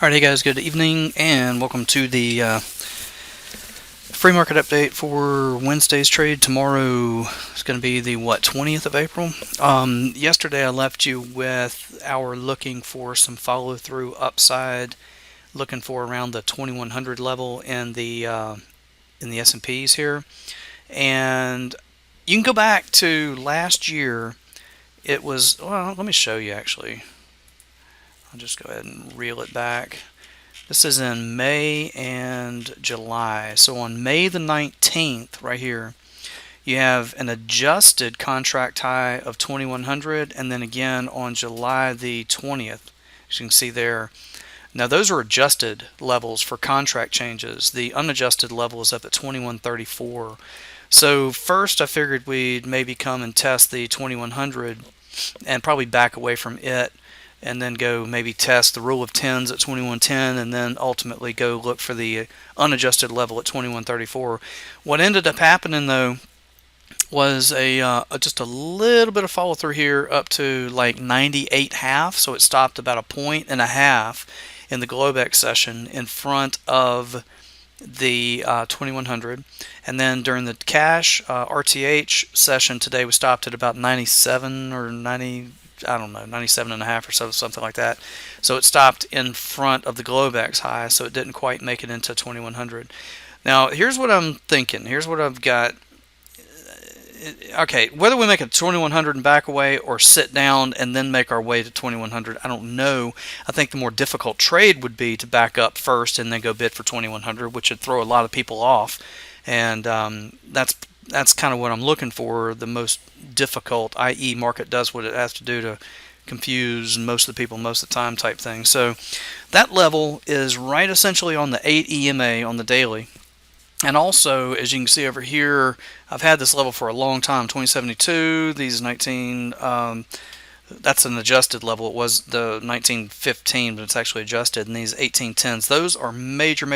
Alright, hey guys, good evening and welcome to the free market update for Wednesday's trade. Tomorrow is going to be the 20th of April. Yesterday I left you with our looking for some follow through upside, looking for around the 2100 level in the S&Ps here. And you can go back to last year. It was, well, let me show you actually. I'll just go ahead and reel it back. This is in May and July. So on May the 19th, right here, you have an adjusted contract high of 2100, and then again on July the 20th, as you can see there. Now those are adjusted levels for contract changes. The unadjusted level is up at 2134. So first I figured we'd maybe come and test the 2100 and probably back away from it, and then go maybe test the rule of tens at 2110, and then ultimately go look for the unadjusted level at 2134. What ended up happening though was just a little bit of follow through here up to like 98.5, so it stopped about a point and a half in the Globex session in front of the 2100, and then during the cash RTH session today we stopped at about 97 or 90, I don't know, 97.5 or so, something like that. So it stopped in front of the Globex high, so it didn't quite make it into 2100. Now here's what I'm thinking. Here's what I've got. Okay, whether we make a 2100 and back away or sit down and then make our way to 2100, I don't know. I think the more difficult trade would be to back up first and then go bid for 2100, which would throw a lot of people off. And that's kind of what I'm looking for, the most difficult, i.e. market does what it has to do to confuse most of the people most of the time type thing. So that level is right essentially on the 8 EMA on the daily. And also, as you can see over here, I've had this level for a long time, 2072, these 19, that's an adjusted level. It was the 1915, but it's actually adjusted, and these 1810s, those are major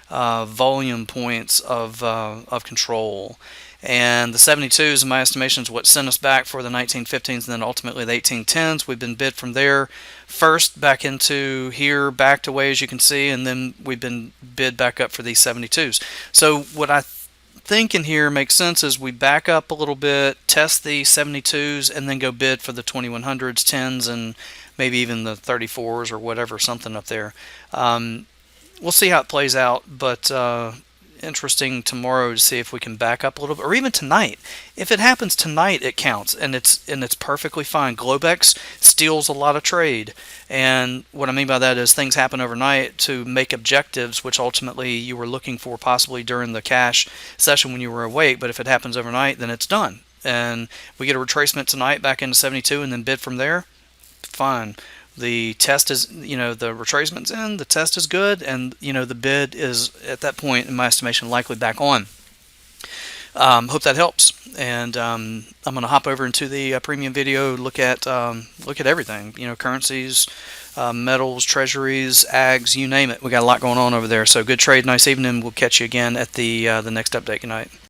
volume points of control. And the 72s, in my estimation, is what sent us back for the 1915s, and then ultimately the 1810s. We've been bid from there first back into here, backed away as you can see, and then we've been bid back up for these 72s. So what I think in here makes sense is we back up a little bit, test the 72s, and then go bid for the 2100s, 10s, and maybe even the 34s or whatever, something up there. We'll see how it plays out, but interesting tomorrow to see if we can back up a little bit, or even tonight. If it happens tonight, it counts, and it's perfectly fine. Globex steals a lot of trade, and what I mean by that is things happen overnight to make objectives, which ultimately you were looking for possibly during the cash session when you were awake. But if it happens overnight, then it's done, and we get a retracement tonight back into 72, and then bid from there. Fine. The test is, the retracement's in, the test is good, and the bid is at that point, in my estimation, likely back on. Hope that helps, and I'm going to hop over into the premium video, look at everything, currencies, metals, treasuries, ags, you name it. We got a lot going on over there. So good trade, nice evening. We'll catch you again at the next update. Good night.